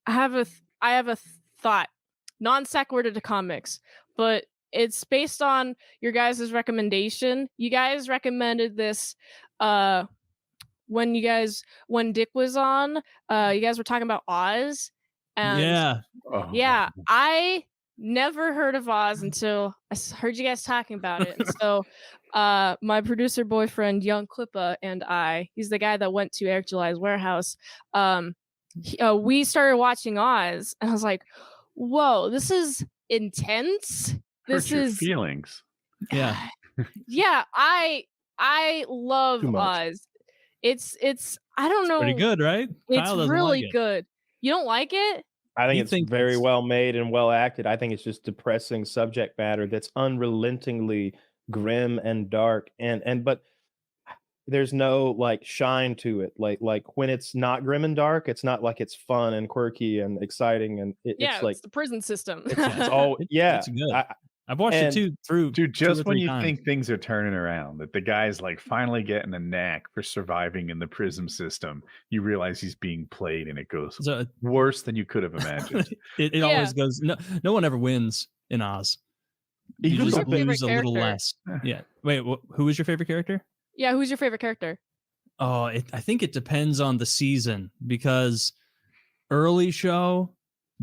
I have a thought, non sequitur to comics, but it's based on your guys' recommendation. You guys recommended this uh when Dick was on. You guys were talking about Oz, and Yeah. yeah, I never heard of Oz until heard you guys talking about it. And so my producer boyfriend Young Klippa and he's the guy that went to Eric July's warehouse. We started watching Oz, and I was like, whoa, this is intense. This Hurt your is feelings. Yeah. yeah, I love Too much. Oz. It's I don't know. Pretty good, right? It's Kyle doesn't really like it. good. You don't like it? I think You it's think very it's- well made and well acted. I think it's just depressing subject matter that's unrelentingly grim and dark, and but there's no like shine to it. Like when it's not grim and dark, it's not like it's fun and quirky and exciting, and Yeah, it's like it's the prison system. it's all It's good. I've watched it and- Dude, just when you times. think things are turning around, that the guy's like finally getting a knack for surviving in the prison system, you realize he's being played, and it goes So, worse than you could have imagined. it always goes. No one ever wins in Oz. You Even just Who's your favorite lose a little character? less. Yeah. Wait, who is your favorite character? Yeah, who's your favorite character? Oh, I think it depends on the season, because early show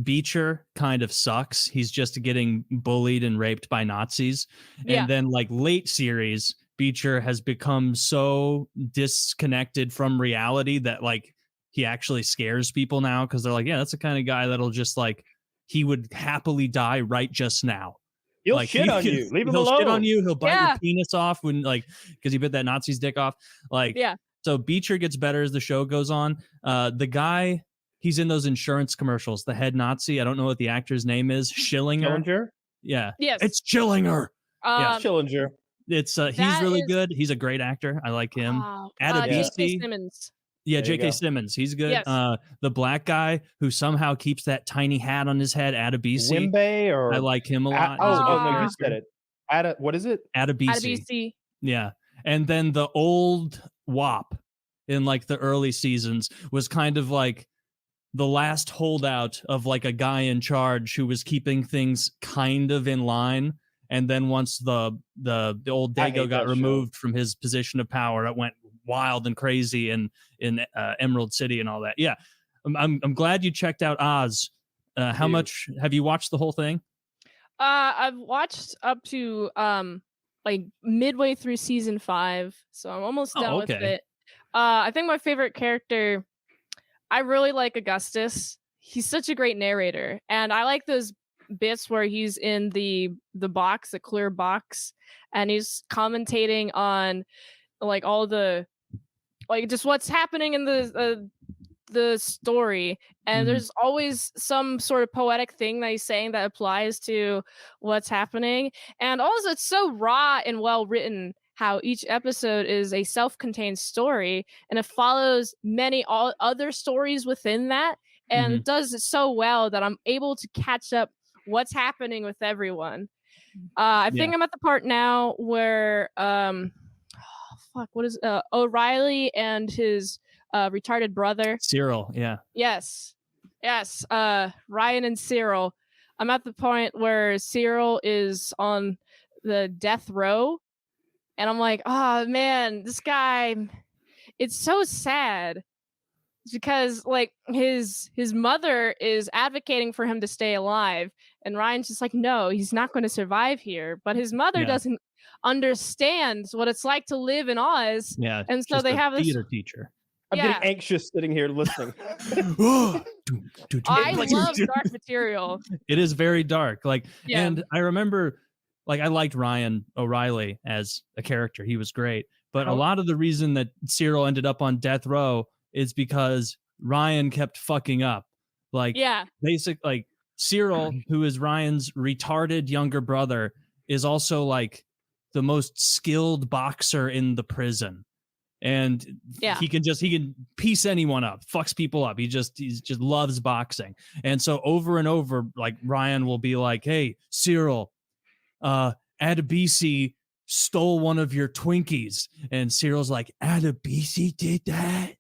Beecher kind of sucks. He's just getting bullied and raped by Nazis. Yeah. And then like late series, Beecher has become so disconnected from reality that like he actually scares people now, because they're like, yeah, that's the kind of guy that'll just like, he would happily die right just now. he'll Like, shit on you. Leave him he'll alone. shit on you. He'll bite Yeah. your penis off when like, because he bit that Nazi's dick off. Like, Yeah. so Beecher gets better as the show goes on. The guy, he's in those insurance commercials, the head Nazi. I don't know what the actor's name is. Schillinger. Schillinger? Yeah. Yes. It's Schillinger. Yeah. Schillinger. It's he's that really is- good. He's a great actor. I like him. J.K. Adebisi. Simmons. Yeah, There you J.K. go. Simmons. He's good. Yes. The black guy who somehow keeps that tiny hat on his head, Adebisi. Wimbe or I like him a lot. Oh, He's a good no, you character. said it. What is it? Adebisi. Adebisi. Yeah. And then the old WAP in like the early seasons was kind of like the last holdout of like a guy in charge who was keeping things kind of in line. And then once the old I hate Dago got that removed from his position of power, it went wild and crazy in Emerald City and all that. Yeah. I'm glad you checked out Oz. How much have you watched the whole thing? I've watched up to like midway through season 5, so I'm almost done with okay. it. I think my favorite character, I really like Augustus. He's such a great narrator, and I like those bits where he's in the box, the clear box, and he's commentating on like all the like just what's happening in the story, and there's always some sort of poetic thing that he's saying that applies to what's happening. And also it's so raw and well written how each episode is a self-contained story, and it follows many other stories within that, and it does it so well that I'm able to catch up what's happening with everyone. I think I'm at the part now where O'Reilly and his retarded brother Cyril. Yeah. Yes. Ryan and Cyril. I'm at the point where Cyril is on the death row, and I'm like, oh man, this guy, it's so sad, because like his mother is advocating for him to stay alive, and Ryan's just like, no, he's not going to survive here. But his mother doesn't understand what it's like to live in Oz. Yeah. And so just they a have this theater teacher. I'm Yeah. getting anxious sitting here listening. I love dark material. It is very dark. Like, Yeah. and I remember, like, I liked Ryan O'Reilly as a character. He was great. But a lot of the reason that Cyril ended up on death row is because Ryan kept fucking up. Like, like Cyril, who is Ryan's retarded younger brother, is also like the most skilled boxer in the prison. And he can piece anyone up, fucks people up. He just loves boxing. And so over and over, like Ryan will be like, hey, Cyril, Adebisi stole one of your Twinkies. And Cyril's like, Adebisi did that?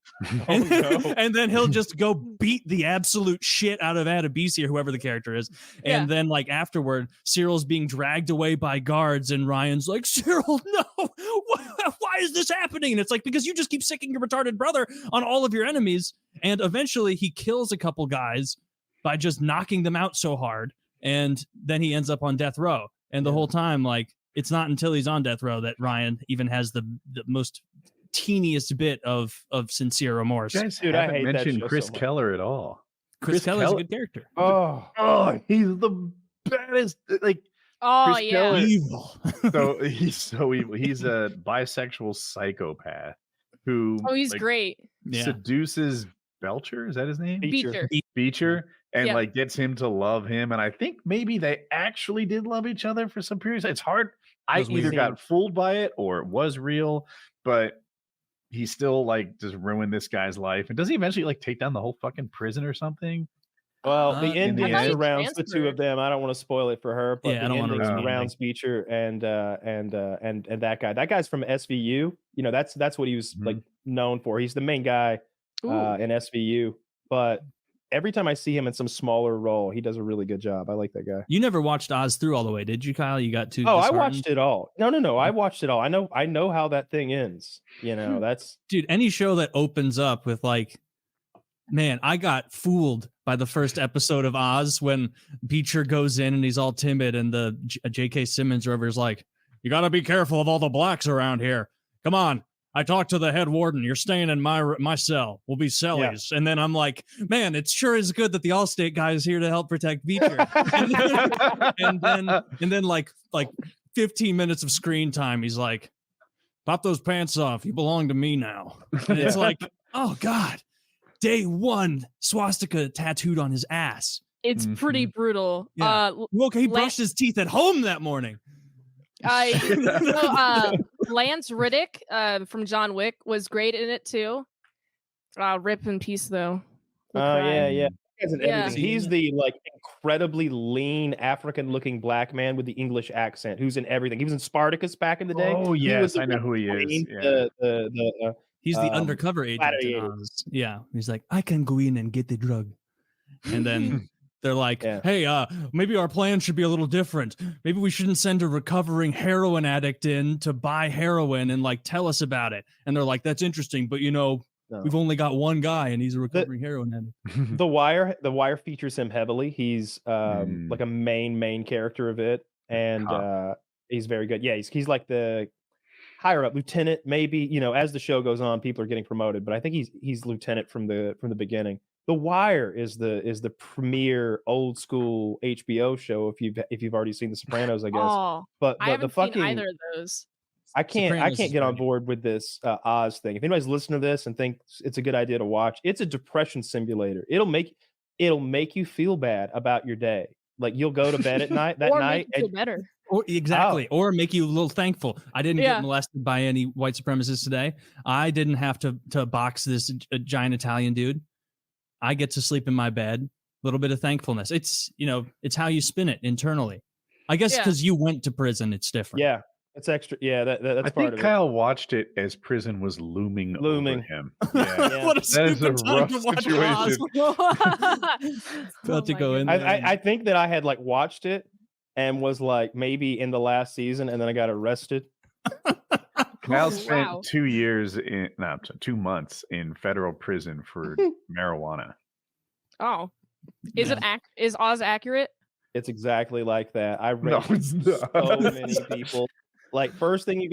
And, no. and then he'll just go beat the absolute shit out of Adebisi or whoever the character is. And then like afterward, Cyril's being dragged away by guards and Ryan's like, Cyril, no, why is this happening? And it's like, because you just keep sicking your retarded brother on all of your enemies. And eventually he kills a couple guys by just knocking them out so hard. And then he ends up on death row. And the whole time, like, it's not until he's on death row that Ryan even has the most teeniest bit of sincere remorse. You guys Dude, I haven't hate that mentioned show Chris so much. Keller at all. Chris Keller's a good character. Oh, he's the baddest. Like, Oh Chris yeah. Keller- Evil. he's so evil. He's a bisexual psychopath who Oh, he's like, great. Yeah. seduces Belcher. Is that his name? Beecher. Beecher. And Yeah. like gets him to love him. And I think maybe they actually did love each other for some period. It's hard. I was either weird. got fooled by it or it was real, but he still like just ruined this guy's life. And does he eventually like take down the whole fucking prison or something? Well, the in the ending end- surrounds the two of them. I don't want to spoil it for her, but Yeah, I the don't wanna ending ruin surrounds Beecher and that guy. That guy's from SVU. You know, that's what he was like known for. He's the main guy Ooh. in SVU. But every time I see him in some smaller role, he does a really good job. I like that guy. You never watched Oz through all the way, did you, Kyle? You got too Oh, I disheartened? watched it all. No. I watched it all. I know how that thing ends. You know, that's Dude, any show that opens up with like, man, I got fooled by the first episode of Oz when Beecher goes in and he's all timid and the J.K. Simmons or whoever is like, you got to be careful of all the blacks around here. Come on. I talked to the head warden. You're staying in my cell. We'll be cellies. Yeah. And then I'm like, man, it sure is good that the Allstate guy is here to help protect Beecher. and then like 15 minutes of screen time, he's like, pop those pants off. You belong to me now. And it's like, oh God, day one, swastika tattooed on his ass. It's pretty brutal. Yeah. Okay, he brushed his teeth at home that morning. Lance Riddick from John Wick was great in it too. Rip in peace though. Yeah. Yeah. He's the like incredibly lean African-looking black man with the English accent who's in everything. He was in Spartacus back in the day. Oh yes, I know who he is. Yeah. He's the undercover agent in Oz. Yeah, he's like, I can go in and get the drug, and then. They're like, hey, maybe our plan should be a little different. Maybe we shouldn't send a recovering heroin addict in to buy heroin and like tell us about it. And they're like, that's interesting, but we've only got one guy and he's a recovering heroin addict. The Wire features him heavily. He's like a main character of it, and he's very good. Yeah, he's like the higher up lieutenant, maybe. As the show goes on, people are getting promoted, but I think he's lieutenant from the beginning. The Wire is the premier old school HBO show if you've already seen The Sopranos, I guess. Oh, but I haven't the fucking seen either of those. I can't get on board with this Oz thing. If anybody's listening to this and thinks it's a good idea to watch, it's a depression simulator. It'll make you feel bad about your day. Like you'll go to bed at night that or night make you feel better. Or make you a little thankful. I didn't get molested by any white supremacists today. I didn't have to box this giant Italian dude. I get to sleep in my bed. A little bit of thankfulness. It's it's how you spin it internally. I guess because you went to prison, it's different. Yeah, it's extra. Yeah, that's part of it. I think Kyle watched it as prison was looming over him. Yeah. What a stupid time to watch situation. About to go in. I think that I had like watched it and was like maybe in the last season, and then I got arrested. Kyle spent 2 months in federal prison for marijuana. Oh, is Oz accurate? It's exactly like that. I raped so many people. Like first thing you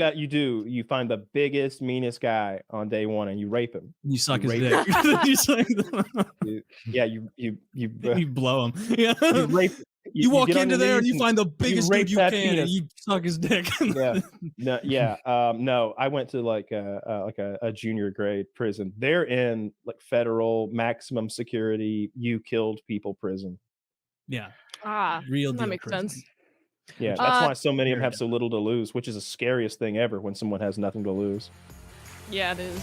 find the biggest, meanest guy on day one, and you rape him. You suck his dick. You blow him. Yeah. You rape. You walk into there and you find the biggest dude you can, and you suck his dick. No. I went to like a junior grade prison. They're in like federal maximum security. You killed people prison. Yeah. Real deal. That makes sense. Yeah, that's why so many of them have so little to lose, which is the scariest thing ever when someone has nothing to lose. Yeah, it is.